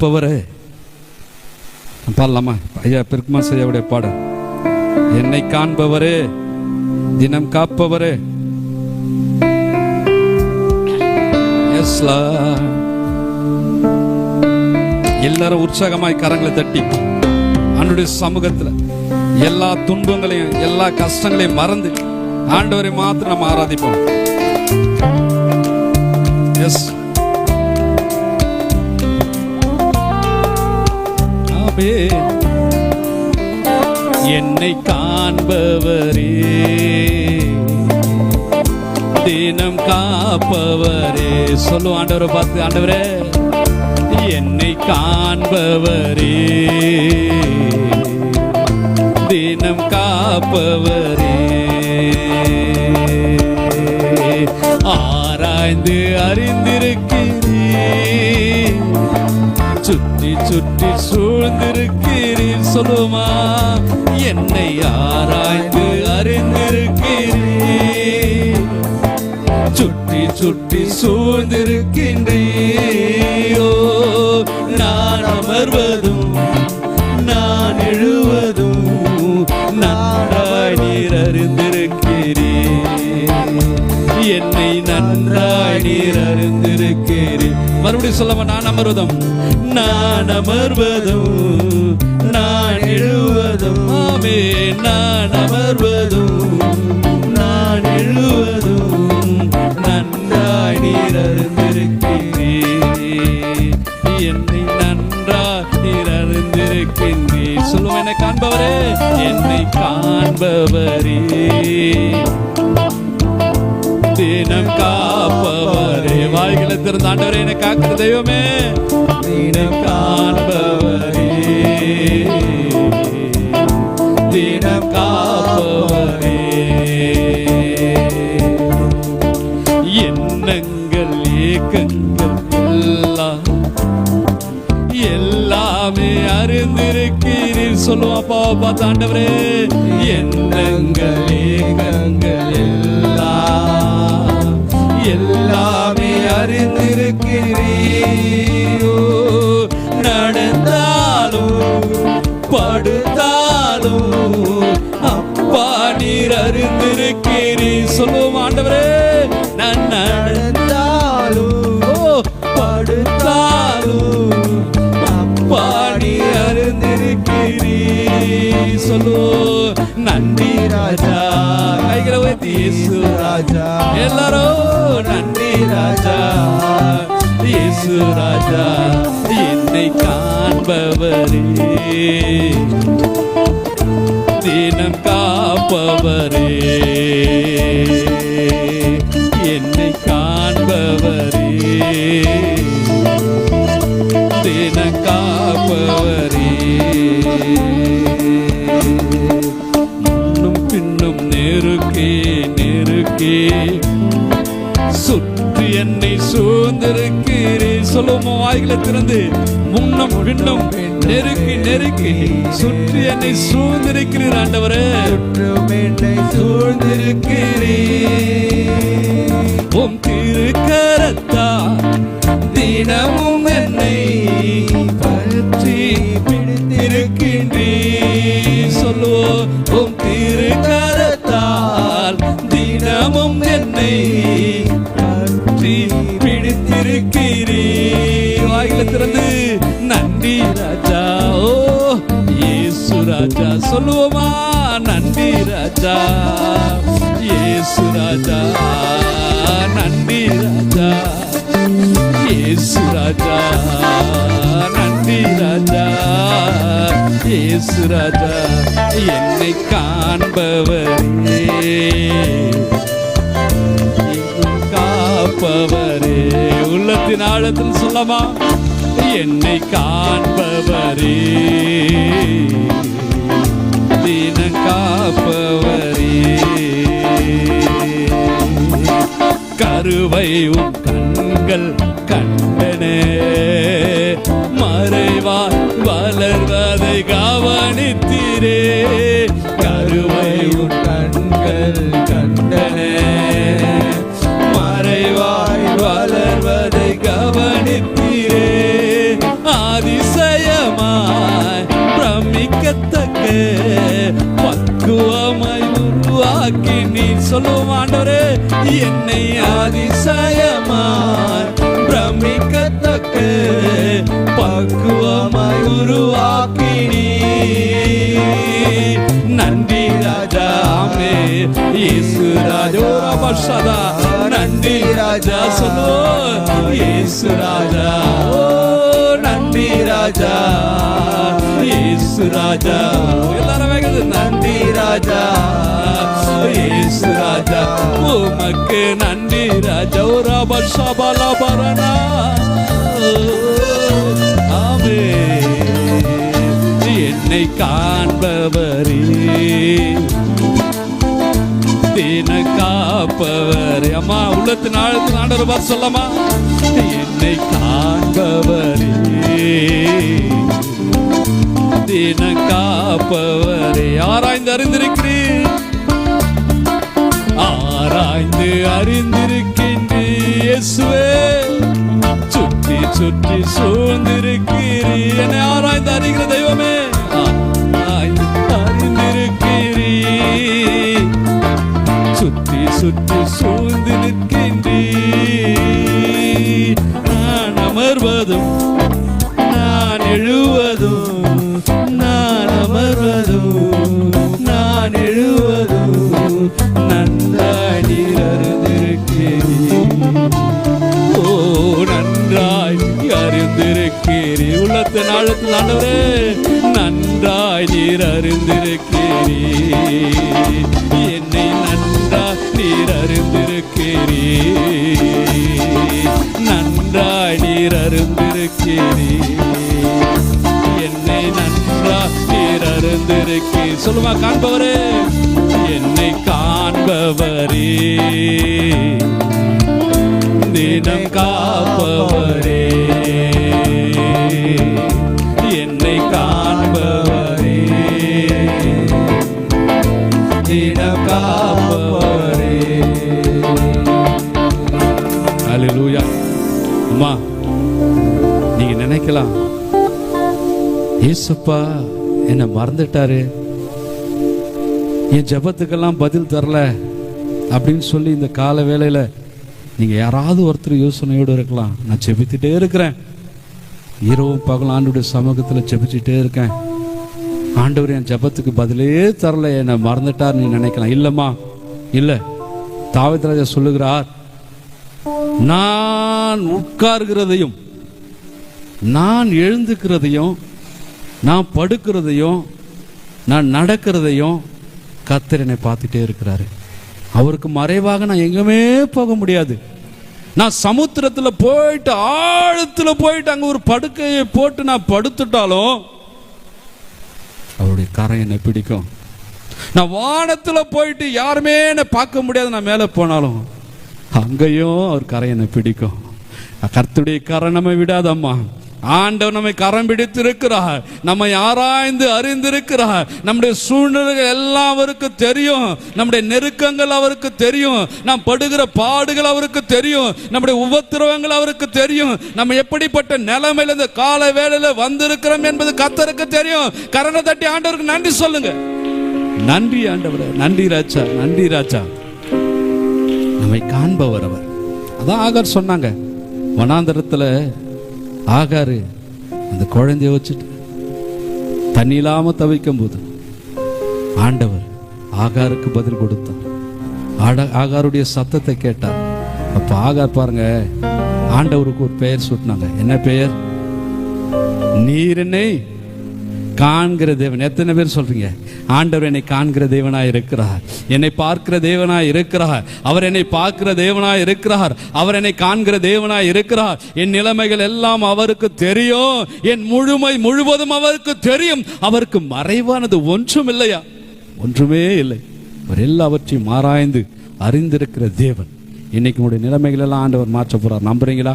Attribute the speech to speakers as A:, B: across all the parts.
A: காப்பவரே. பாடலாமா? ஐயா பெருக்குமார் ஐயாவுடைய பாடல். என்னை காண்பவரே, தினம் காப்பவரே. எல்லாரும் உற்சாகமாய் கரங்களை தட்டி ஆண்டவருடைய சமூகத்துல எல்லா துன்பங்களையும் எல்லா கஷ்டங்களையும் மறந்து ஆண்டவரை மாத்திரம் நம்ம ஆராதிப்போம். எஸ், என்னை காண்பவரே, தினம் காப்பவரே. சொல்லுவோம் ஆண்டவரை பார்த்து, ஆண்டவரே என்னை காண்பவரே, தினம் காப்பவரே. ஆராய்ந்து அறிந்திருக்கிறீர், சுற்றி சுற்றி சூழ்ந்திருக்கிறீர். சொல்லுமா, என்னை ஆராய்ந்து அறிந்திருக்கிறீர், சுற்றி சுற்றி சூழ்ந்திருக்கின்றீரோ. நான் அமர்வதும் நான் எழுவதும் நன்றாய் நீர் அறிந்திருக்கிறீர், என்னை நன்றாய் நீர் அறிந்திருக்கிறீர். மறுபடியும் சொல்லமா, நான் அமர்வதும் நான் எழுவதும். ஆமே, நான் அமர்வதும் நான் எழுவதும் நன்றாய் நீர் அறிந்திருக்கிறீர், என்னை நன்றாய் நீர் அறிந்திருக்கின்றீர். சொல்லுவோம், என்னை காண்பவரே, என்னை காண்பவரே, தினம் காப்பவரே. வாய்களை திறந்த ஆண்டவரே, என்னை காக்கிற தெய்வமே, தினம் காண்பவரே, தினம் காப்பவரே. எண்ணங்கள் ஏக்கங்கள் எல்லாமே அறிந்திருக்கிறீர். சொல்லுவோம், அப்பா பார்த்து ஆண்டவரே, எண்ணங்கள் ஏக்கங்கள் எல்லாமே அறிந்திருக்கிறீரோ. நடந்தாலும் படுத்தாலும் அப்பா நீர் அறிந்திருக்கிறீர். சொல்லுவோம் ஆண்டவரே, நான் நடந்தாலும் படுத்தாலும் அப்பா நீர் அறிந்திருக்கிறீர். சொல்லுவோம், நன்றி ராஜா. கைகளை உயர்த்தி, இயேசு ராஜா. எல்லாரும் நன்றி ராஜா, இயேசு ராஜா. என்னை காண்பவரே, தினம் காப்பவரே, என்னை காண்பவரே, தினம் காப்பவரே. முன்னும் பின்னும் நெருக்கே நெருக்கே சுற்றி என்னை சூழ்ந்திருக்கிறீர். சொல்லுவோம், வாய்களை திறந்து, முன்னும் பின்னும் நெருக்கி நெருக்கி சுற்றி என்னை சூழ்ந்திருக்கிறீர். ஆண்டவரே, என்னை சூழ்ந்திருக்கிறீர், உம் திருக்கரத்தா தினமும் என்னை பற்றி பிடித்திருக்கின்றீர். சொல்லுவோம், உம் திருக்கரத்தால் தினமும் என்னை பற்றி பிடித்திருக்கிறீர். வாய்களை திறந்து, நன்றி ராஜா. ஓ இயேசு ராஜா. சொல்லுவோமா, நன்றி ராஜா, இயேசு ராஜா. நன்றி ராஜா, இயேசு ராஜா. நன்றி ராஜா, இயேசு ராஜா. என்னை காண்பவரே, காப்பவரே. உள்ளத்தின் ஆழத்தில் சொல்லமா, என்னை காண்பவரே, தினம் காப்பவரே. கருவை உன் கண்கள் கண்டனே, மறைவாய் வளர்வதை கவனித்தீரே. கருவை உன் கண்கள் கண்டனே, மறைவாய் வளர்வதை கவனித்தீரே. ஆதி அதிசயமாய் பிரமிக்கத்தக்க பக்குவமாய் உருவாக்கி நீ சொல்லுவோம் ஆண்டவரே, என்னை அதிசயமாய் பிரமிக்கத்தக்க பக்குவமாய் உருவாக்கி நீ. நன்றி ராஜா, ஆமே இயேசு ராஜா, பஷதா நன்றி ராஜா, சொல்லு இயேசு ராஜா, ஓ நன்றி ராஜா, இயேசு ராஜா, எல்லாரும் வேகது நன்றி ராஜா, இயேசு ராஜா, உமக்கு நன்றி ராஜா, ஓரா பஷபாலா பரணா, ஆமே என்னை காண்பவரே, தின காப்பவரே, அம்மா உள்ளத்தின் ஆழத்தின் ஆண்டவர் சொல்லமா, என்னை காண்பவரே, தின காப்பவரே, ஆராய்ந்து அறிந்திருக்கிறேன், ஆராய்ந்து அறிந்திருக்கின்றேன் இயேசுவே, சுற்றி சுற்றி சூழ்ந்திருக்கிறீ, என்னை ஆராய்ந்து அறிகிற தெய்வமே, ஆராய்ந்து அறிந்திருக்கிறீ, சுற்றி சுற்றி சூழ்ந்து நிற்கின்றீ. நான் அமர்வதும் நான் எழுவதும், நான் அமர்வதும் நான் எழுவதும் நன்றாய் நீர் அறிந்திருக்கிறீர், ஓ நன்றாய் அறிந்திருக்கிறீ, உள்ளத்தின் ஆழத்தில் ஆண்டவரே நன்றாய் நீர் அறிந்திருக்கிறீ, என்னை நன்றாய் நீர் அறிந்திருக்கிறீ, நன்றாய் நீர் அறிந்திருக்கிறீ, என்னை நன்றாய் நீர் அறிந்திருக்கிறீ. சொல்லுமா காண்பவரே, என்னை காண்பவரே, தினம் காப்பவரே, என்னை காண்பவரே, தினம் காப்பவரே. அல்லேலூயா. அம்மா நீங்க நினைக்கலாம், இயேசுப்பா என்ன மறந்துட்டாரு, என் ஜெபத்துக்கெல்லாம் பதில் தரல அப்படின்னு சொல்லி இந்த கால வேளையில நீங்க யாராவது ஒருத்தர் யோசனையோடு இருக்கலாம். நான் ஜெபித்துட்டே இருக்கிறேன், இரவும் பகல் ஆண்டவருடைய சமூகத்தில் ஜெபிச்சுட்டே இருக்கேன், ஆண்டவர் என் ஜெபத்துக்கு பதிலே தரல, என்னை மறந்துட்டார் நீ நினைக்கலாம். இல்லம்மா இல்ல, தாவீது ராஜா சொல்லுகிறார், நான் உட்கார்கிறதையும் நான் எழுந்துக்கிறதையும் நான் படுக்கிறதையும் நான் நடக்கிறதையும் கர்த்தர் என்னை பார்த்துட்டே இருக்கிறாரு. அவருக்கு மறைவாக நான் எங்குமே போக முடியாது. நான் சமுத்திரத்தில் போயிட்டு ஆழத்தில் போயிட்டு அங்கே ஒரு படுக்கையை போட்டு நான் படுத்துட்டாலும் அவருடைய கரம் என்னை பிடிக்கும். நான் வானத்தில் போயிட்டு யாருமே என்னை பார்க்க முடியாது, நான் மேலே போனாலும் அங்கேயும் அவர் கரை என்னை பிடிக்கும். கர்த்தருடைய கரம் நம்மை விடாதம்மா. ஆண்டவர் நம்மை கரம் பிடித்திருக்கிறார், நம்மை ஆராய்ந்து அறிந்திருக்கிறார். நம்முடைய சூழ்நிலைகள் எல்லாம் அவருக்கு தெரியும், நம்முடைய நெருக்கங்கள் அவருக்கு தெரியும், நாம் படுகிற பாடுகள் அவருக்கு தெரியும், நம்முடைய உபத்திரவங்கள் அவருக்கு தெரியும், நம்ம எப்படிப்பட்ட நிலைமையில இந்த கால வேளையில வந்திருக்கிறோம் என்பது கர்த்தருக்கு தெரியும். கரனை தட்டி ஆண்டவருக்கு நன்றி சொல்லுங்க. நன்றி ஆண்டவரே, நன்றி ராஜா, நன்றி ராஜா. நம்மை காண்பவர் அவர். அதான் ஆகார் சொன்னாங்க, வனாந்தரத்துல ஆகாரு அந்த குழந்தைய வச்சுட்டு தண்ணி இல்லாம தவிக்கும் போது ஆண்டவர் ஆகாருக்கு பதில் கொடுத்தார். ஆகாருடைய சத்தத்தை கேட்டார். அப்ப ஆகார் பாருங்க, ஆண்டவருக்கு ஒரு பெயர் சூட்டினாங்க. என்ன பெயர்? நீர் என்னை காண்கிற தேவன். எத்தனை பேர் சொல்றீங்க, ஆண்டவர் என்னை காண்கிற தேவனாய் இருக்கிறார், என்னை பார்க்கிற தேவனாய் இருக்கிறார், அவர் என்னை பார்க்கிற தேவனாய் இருக்கிறார், அவர் என்னை காண்கிற தேவனாய் இருக்கிறார். என் நிலைமைகள் எல்லாம் அவருக்கு தெரியும், என் முழுமை முழுவதும் அவருக்கு தெரியும். அவருக்கு மறைவானது ஒன்றும் இல்லையா? ஒன்றுமே இல்லை. அவர் எல்லாவற்றையும் ஆராய்ந்து அறிந்திருக்கிற தேவன். இன்னைக்கு உங்களுடைய நிலைமைகள் எல்லாம் ஆண்டவர் மாற்ற போறார். நம்புறீங்களா?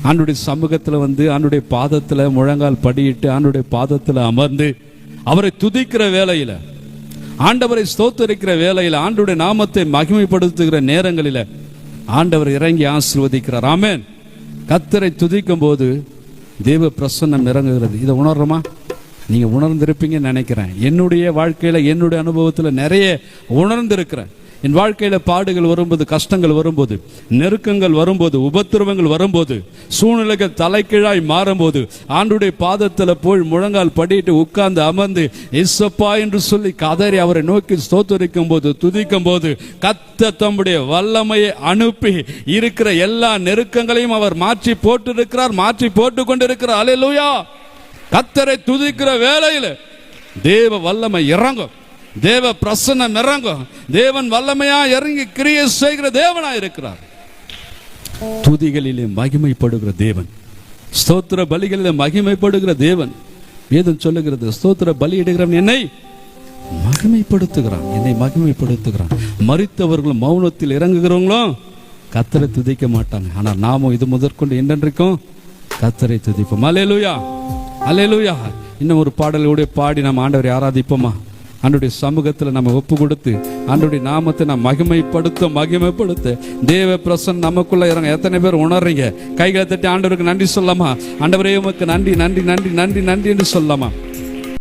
A: ஆண்டுடைய சமூகத்தில் வந்து ஆண்டுடைய பாதத்தில் முழங்கால் படியிட்டு ஆண்டுடைய பாதத்தில் அமர்ந்து அவரை துதிக்கிற வேளையில, ஆண்டவரை ஸ்தோத்தரிக்கிற வேளையில, ஆண்டவருடைய நாமத்தை மகிமைப்படுத்துகிற நேரங்களில் ஆண்டவர் இறங்கி ஆசீர்வதிக்கிறார். ஆமென். கர்த்தரை துதிக்கும் போது தேவ பிரசன்னம் இறங்குகிறது. இதை உணர்றோமா? நீங்க உணர்ந்திருப்பீங்கன்னு நினைக்கிறேன். என்னுடைய வாழ்க்கையில, என்னுடைய அனுபவத்துல நிறைய உணர்ந்திருக்கிறேன். என் வாழ்க்கையில பாடுகள் வரும்போது, கஷ்டங்கள் வரும்போது, நெருக்கங்கள் வரும்போது, உபத்திரவங்கள் வரும்போது, சூழ்நிலைகள் தலைகீழாய் மாறும்போது, ஆண்டுடைய பாதத்துல போய் முழங்கால் படிட்டு உட்கார்ந்து அமர்ந்து இயேசப்பா என்று சொல்லி கதறி அவரை நோக்கி ஸ்தோத்திரிக்கும் போது, துதிக்கும் போது, கர்த்தர் தம்முடைய வல்லமையை அனுப்பி இருக்கிற எல்லா நெருக்கங்களையும் அவர் மாற்றி போட்டு இருக்கிறார், மாற்றி போட்டு கொண்டிருக்கிறார். அல்லேலூயா! கர்த்தரை துதிக்கிற வேளையில தேவ வல்லமை இறங்கும், தேவ பிரசன்னம் இறங்கும். தேவன் வல்லமையா இறங்கி கிரியை செய்கிற தேவனா இருக்கிறார். துதிகளிலே மகிமைப்படுகிற தேவன், ஸ்தோத்திர பலிகளிலே மகிமைப்படுகிற தேவன். வேதம் சொல்லுகிறது, ஸ்தோத்திர பலி இடுகிறவன் என்னை மகிமைப்படுத்துகிறான், என்னை மகிமைப்படுத்துகிறான். மரித்தவர்களும் மௌனத்தில் இறங்குகிறவங்களும் கர்த்தரை துதிக்க மாட்டாங்க. ஆனால் நாமும் இது முதற்கொண்டு என்றென்றைக்கும் கர்த்தரை துதிப்போம். அல்லேலூயா, அல்லேலூயா. இன்னும் ஒரு பாடலோட பாடி நாம் ஆண்டவரை ஆராதிப்போமா? ஆண்டவருடைய சமூகத்தில் நம்ம ஒப்பு கொடுத்து ஆண்டவருடைய நாமத்தை நாம் மகிமைப்படுத்த தேவ பிரசன்னம் நமக்குள்ள இறங்க. எத்தனை பேர் உணர்றீங்க? கைகளை தட்டி ஆண்டவருக்கு நன்றி சொல்லாமா? ஆண்டவரே உமக்கு நன்றி நன்றி நன்றி நன்றி நன்றி என்று சொல்லாமா?